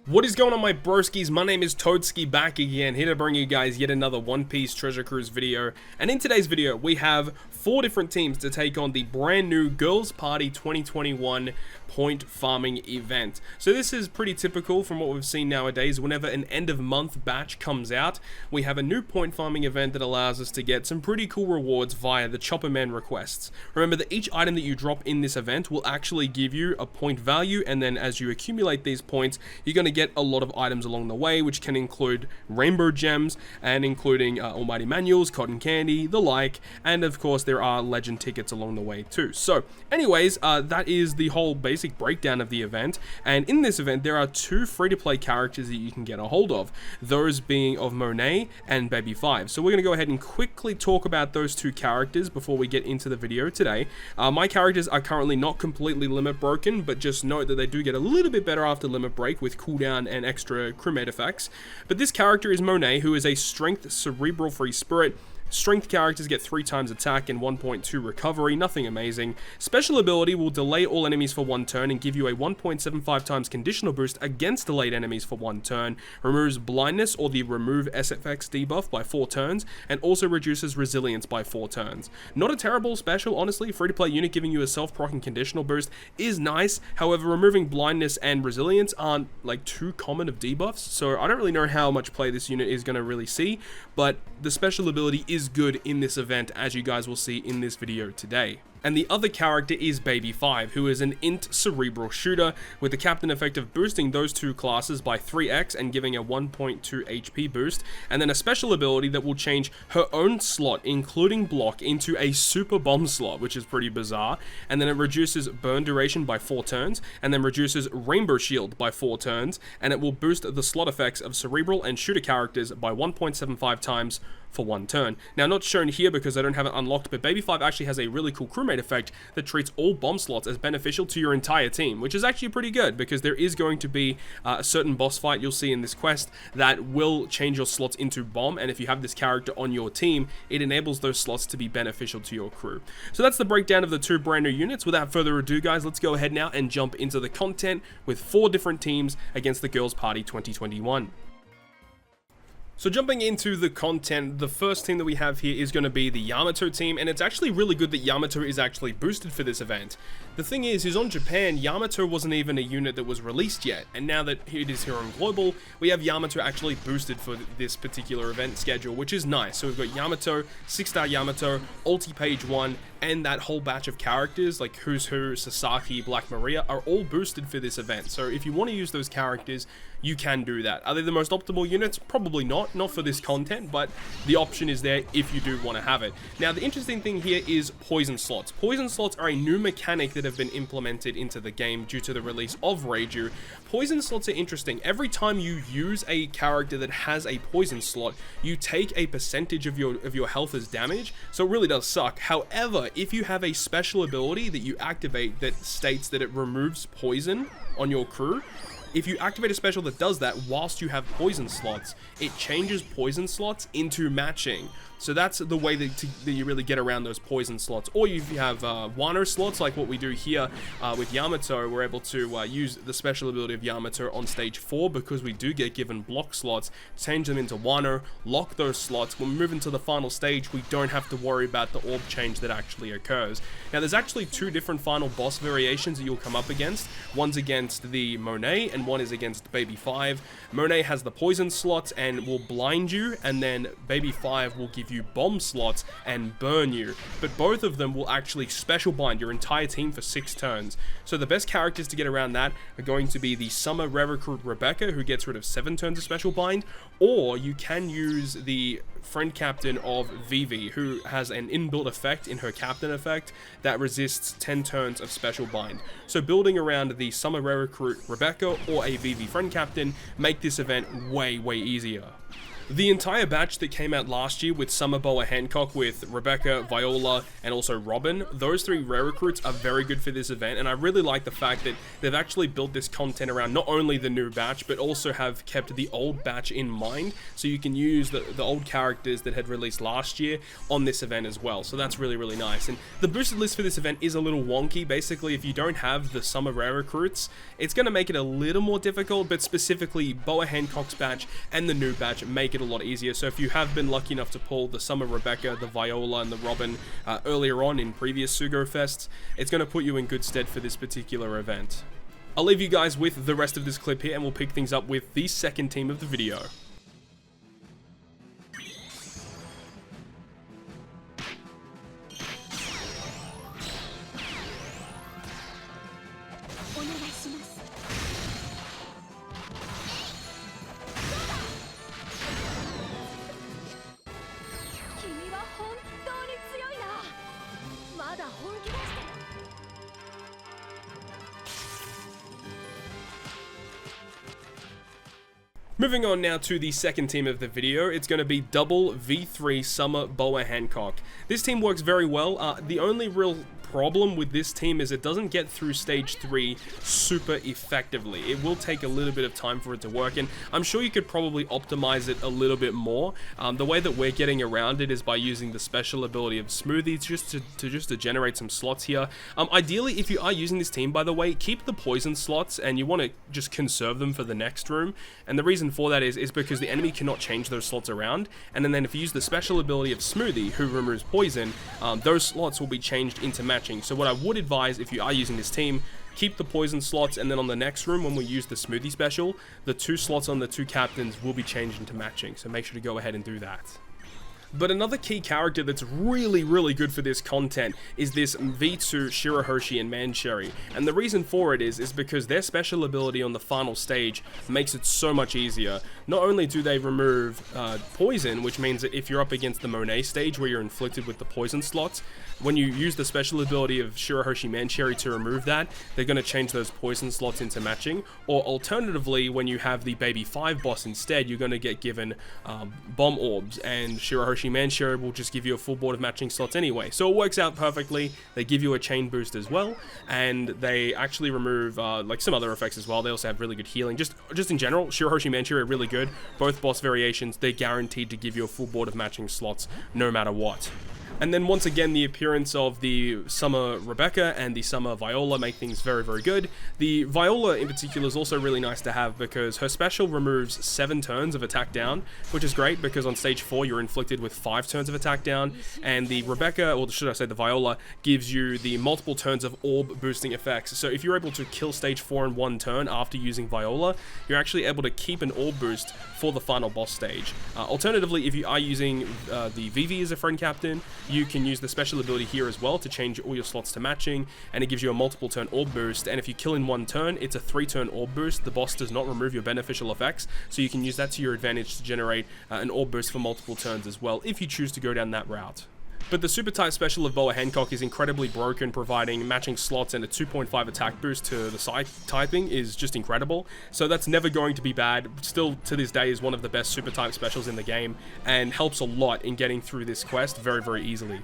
What is going on, my broskiis? My name is Toadskii, back again, here to bring you guys yet another One Piece Treasure Cruise video. And in today's video, we have 4 different teams to take on the brand new Girls Party 2021 point farming event. So this is pretty typical from what we've seen nowadays. Whenever an end of month batch comes out, we have a new point farming event that allows us to get some pretty cool rewards via the Chopper Man requests. Remember that each item that you drop in this event will actually give you a point value, and then as you accumulate these points, you're going to get a lot of items along the way, which can include rainbow gems and including almighty manuals, cotton candy, the like, and of course there are legend tickets along the way too. So anyways, that is the whole basic breakdown of the event. And in this event there are 2 free-to-play characters that you can get a hold of, those being of Monet and Baby 5. So we're going to go ahead and quickly talk about those 2 characters before we get into the video today. My characters are currently not completely limit broken, but just note that they do get a little bit better after limit break with cooldown and extra crewmate effects. But this character is Monet, who is a strength cerebral free spirit. Strength characters get 3 times attack and 1.2 recovery, nothing amazing. Special ability will delay all enemies for 1 turn and give you a 1.75 times conditional boost against delayed enemies for 1 turn. Removes blindness or the remove SFX debuff by 4 turns, and also reduces resilience by 4 turns. Not a terrible special, honestly. Free to play unit giving you a self-proc and conditional boost is nice. However, removing blindness and resilience aren't like too common of debuffs, so I don't really know how much play this unit is going to really see, but the special ability is good in this event, as you guys will see in this video today. And the other character is Baby 5, who is an int cerebral shooter with the captain effect of boosting those 2 classes by 3x and giving a 1.2 HP boost, and then a special ability that will change her own slot, including block, into a super bomb slot, which is pretty bizarre. And then it reduces burn duration by 4 turns, and then reduces rainbow shield by 4 turns, and it will boost the slot effects of cerebral and shooter characters by 1.75 times for 1 turn. Now, not shown here because I don't have it unlocked, but Baby 5 actually has a really cool crewmate effect that treats all bomb slots as beneficial to your entire team, which is actually pretty good because there is going to be a certain boss fight you'll see in this quest that will change your slots into bomb, and if you have this character on your team, it enables those slots to be beneficial to your crew. So that's the breakdown of the 2 brand new units. Without further ado, guys, let's go ahead now and jump into the content with 4 different teams against the Girls Party 2021. So jumping into the content, the first team that we have here is going to be the Yamato team, and it's actually really good that Yamato is actually boosted for this event. The thing is on Japan, Yamato wasn't even a unit that was released yet, and now that it is here on Global, we have Yamato actually boosted for this particular event schedule, which is nice. So we've got Yamato, 6-star Yamato, ulti page 1, and that whole batch of characters like Who's Who, Sasaki, Black Maria are all boosted for this event. So if you want to use those characters, you can do that. Are they the most optimal units? Probably not for this content, but the option is there if you do want to have it. Now, the interesting thing here is poison slots. Poison slots are a new mechanic that have been implemented into the game due to the release of Reiju. Poison slots are interesting. Every time you use a character that has a poison slot, you take a percentage of your health as damage, so it really does suck. However, if you have a special ability that you activate that states that it removes poison on your crew, if you activate a special that does that whilst you have poison slots, it changes poison slots into matching. So that's the way that you really get around those poison slots. Or if you have Wano slots, like what we do here with Yamato, we're able to use the special ability of Yamato on stage 4 because we do get given block slots, change them into Wano, lock those slots. When we move into the final stage, we don't have to worry about the orb change that actually occurs. Now, there's actually 2 different final boss variations that you'll come up against. One's against the Monet, and one is against Baby 5. Monet has the poison slots and will blind you, and then Baby 5 will give you bomb slots and burn you, but both of them will actually special bind your entire team for 6 turns. So the best characters to get around that are going to be the Summer Recruit Rebecca, who gets rid of 7 turns of special bind, or you can use the friend captain of Vivi, who has an inbuilt effect in her captain effect that resists 10 turns of special bind. So building around the Summer Recruit Rebecca or a Vivi friend captain make this event way easier. The entire batch that came out last year with Summer Boa Hancock with Rebecca, Viola, and also Robin, those 3 rare recruits are very good for this event, and I really like the fact that they've actually built this content around not only the new batch, but also have kept the old batch in mind, so you can use the old characters that had released last year on this event as well, so that's really, really nice. And the boosted list for this event is a little wonky. Basically, if you don't have the Summer rare recruits, it's going to make it a little more difficult, but specifically Boa Hancock's batch and the new batch make it a lot easier. So if you have been lucky enough to pull the Summer Rebecca, the Viola, and the Robin earlier on in previous Sugo Fests, it's going to put you in good stead for this particular event. I'll leave you guys with the rest of this clip here, and we'll pick things up with the second team of the video. Moving on now to the second team of the video, it's going to be double V3 Summer Boa Hancock. This team works very well. The only real problem with this team is it doesn't get through stage 3 super effectively. It will take a little bit of time for it to work, and I'm sure you could probably optimize it a little bit more. The way that we're getting around it is by using the special ability of Smoothie just to generate some slots here. Ideally, if you are using this team, by the way, keep the poison slots, and you want to just conserve them for the next room. And the reason for that is because the enemy cannot change those slots around, and then if you use the special ability of Smoothie, who removes poison, those slots will be changed into matching. So what I would advise if you are using this team, keep the poison slots, and then on the next room when we use the Smoothie special, the 2 slots on the 2 captains will be changed into matching, so make sure to go ahead and do that. But another key character that's really, really good for this content is this V2 Shirahoshi and Mancherry. And the reason for it is because their special ability on the final stage makes it so much easier. Not only do they remove poison, which means that if you're up against the Monet stage where you're inflicted with the poison slots, when you use the special ability of Shirahoshi Mancherry to remove that, they're going to change those poison slots into matching. Or alternatively, when you have the Baby 5 boss instead, you're going to get given bomb orbs, and Shirahoshi Mancherry will just give you a full board of matching slots anyway. So it works out perfectly. They give you a chain boost as well, and they actually remove like some other effects as well. They also have really good healing. Just in general, Shirahoshi Mancherry are really good. Both boss variations, they're guaranteed to give you a full board of matching slots no matter what. And then once again, the appearance of the Summer Rebecca and the Summer Viola make things very, very good. The Viola in particular is also really nice to have because her special removes 7 turns of attack down, which is great because on stage 4 you're inflicted with 5 turns of attack down, and the Rebecca, or should I say the Viola, gives you the multiple turns of orb boosting effects. So if you're able to kill stage 4 in 1 turn after using Viola, you're actually able to keep an orb boost for the final boss stage. Alternatively, if you are using the Vivi as a friend captain, you can use the special ability here as well to change all your slots to matching, and it gives you a multiple turn orb boost, and if you kill in 1 turn, it's a 3-turn orb boost. The boss does not remove your beneficial effects, so you can use that to your advantage to generate an orb boost for multiple turns as well, if you choose to go down that route. But the super type special of Boa Hancock is incredibly broken, providing matching slots and a 2.5 attack boost to the side typing is just incredible. So that's never going to be bad. Still to this day is one of the best super type specials in the game and helps a lot in getting through this quest very, very easily.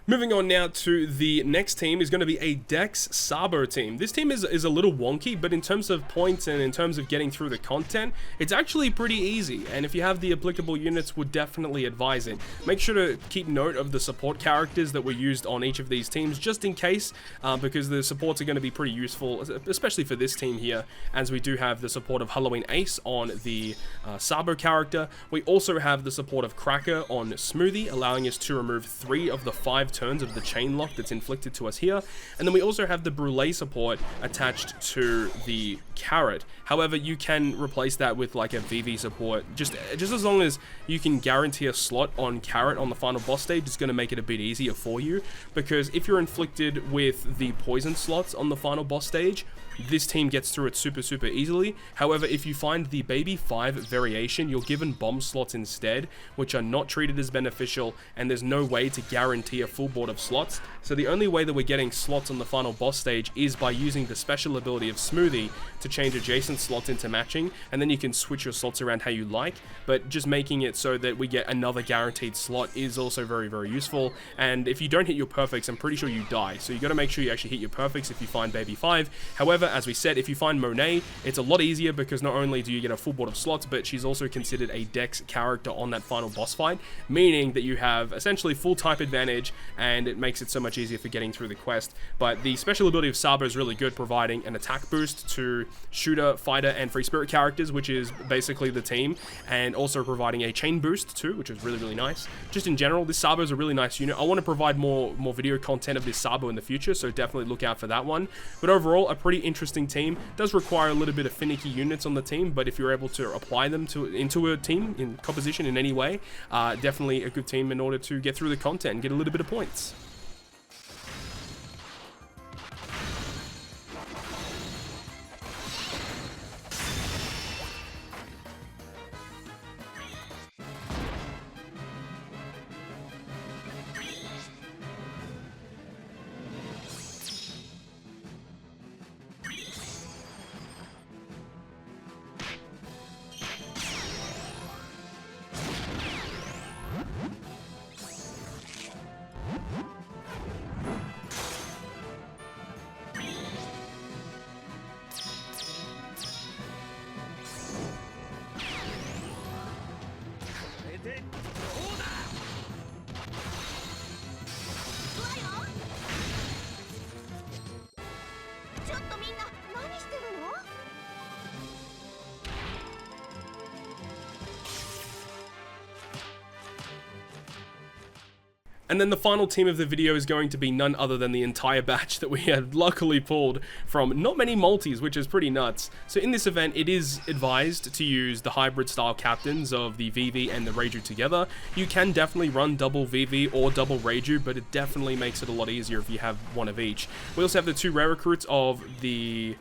Moving on now to the next team is going to be a DEX Sabo Team. This team is a little wonky, but in terms of points and in terms of getting through the content, it's actually pretty easy. And if you have the applicable units, would definitely advise it. Make sure to keep note of the support characters that were used on each of these teams, just in case, because the supports are going to be pretty useful, especially for this team here, as we do have the support of Halloween Ace on the Sabo character. We also have the support of Cracker on Smoothie, allowing us to remove 3 of the 5 turns of the chain lock that's inflicted to us here. And then we also have the brulee support attached to the carrot. However, you can replace that with like a VV support, just as long as you can guarantee a slot on carrot on the final boss stage. It's going to make it a bit easier for you, because if you're inflicted with the poison slots on the final boss stage, this team gets through it super easily. However, if you find the baby 5 variation, you're given bomb slots instead, which are not treated as beneficial, and there's no way to guarantee a full board of slots. So the only way that we're getting slots on the final boss stage is by using the special ability of Smoothie to change adjacent slots into matching, and then you can switch your slots around how you like, but just making it so that we get another guaranteed slot is also very useful. And if you don't hit your perfects, I'm pretty sure you die, so you got to make sure you actually hit your perfects if you find baby 5. However, as we said, if you find Monet, it's a lot easier, because not only do you get a full board of slots, but she's also considered a DEX character on that final boss fight, meaning that you have essentially full type advantage, and it makes it so much easier for getting through the quest. But the special ability of Sabo is really good, providing an attack boost to shooter, fighter, and free spirit characters, which is basically the team, and also providing a chain boost too, which is really nice. Just in general, this Sabo is a really nice unit. I want to provide more video content of this Sabo in the future, so definitely look out for that one. But overall, a pretty interesting team. Does require a little bit of finicky units on the team, but if you're able to apply them into a team in composition in any way, definitely a good team in order to get through the content and get a little bit of points. And then the final team of the video is going to be none other than the entire batch that we had luckily pulled from not many multis, which is pretty nuts. So in this event, it is advised to use the hybrid style captains of the VV and the Reiju together. You can definitely run double VV or double Reiju, but it definitely makes it a lot easier if you have one of each. We also have the 2 rare recruits of the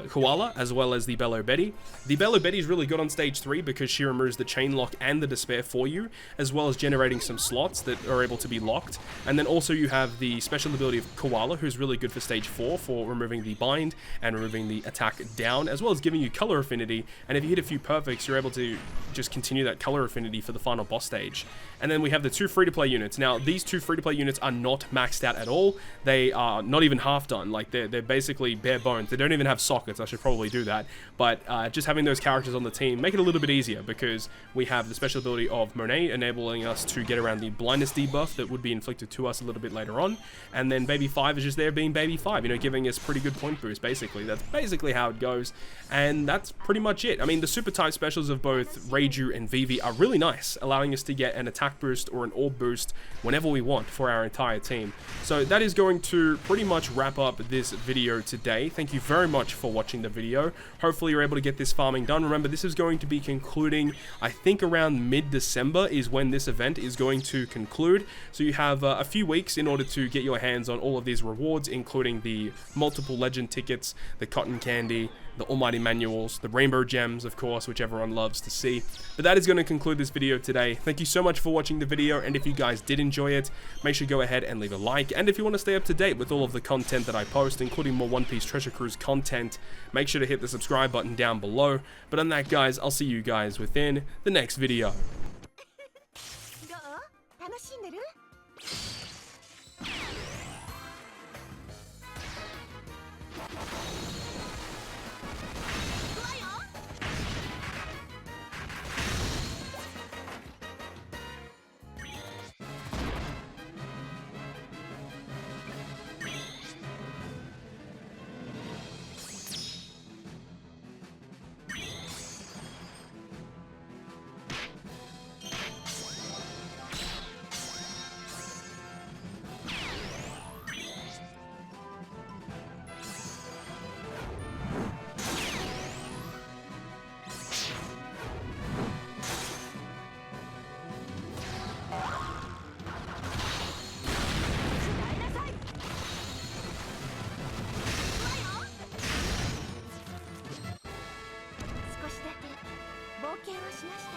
Koala, as well as the Bello Betty. The Bello Betty is really good on stage 3 because she removes the chain lock and the despair for you, as well as generating some slots that are able to be locked. And then also you have the special ability of Koala, who's really good for stage 4 for removing the bind and removing the attack down, as well as giving you color affinity. And if you hit a few perfects, you're able to just continue that color affinity for the final boss stage. And then we have the 2 free-to-play units. Now, these 2 free-to-play units are not maxed out at all. They are not even half done. Like, they're basically bare bones. They don't even have sockets. I should probably do that. But just having those characters on the team make it a little bit easier, because we have the special ability of Monet, enabling us to get around the blindness debuff that would be inflicted to us a little bit later on. And then Baby 5 is just there being Baby 5, you know, giving us pretty good point boost, basically. That's basically how it goes. And that's pretty much it. I mean, the super type specials of both Reiju and Vivi are really nice, allowing us to get an attack boost or an orb boost whenever we want for our entire team. So that is going to pretty much wrap up this video today. Thank you very much for watching the video. Hopefully you're able to get this farming done. Remember, this is going to be concluding, I think around mid-December is when this event is going to conclude. So you have a few weeks in order to get your hands on all of these rewards, including the multiple legend tickets, the cotton candy, the almighty manuals, the rainbow gems, of course, which everyone loves to see. But that is going to conclude this video today. Thank you so much for watching the video, and if you guys did enjoy it, make sure you go ahead and leave a like. And if you want to stay up to date with all of the content that I post, including more One Piece Treasure Cruise content, make sure to hit the subscribe button down below. But on that, guys, I'll see you guys within the next video. しました。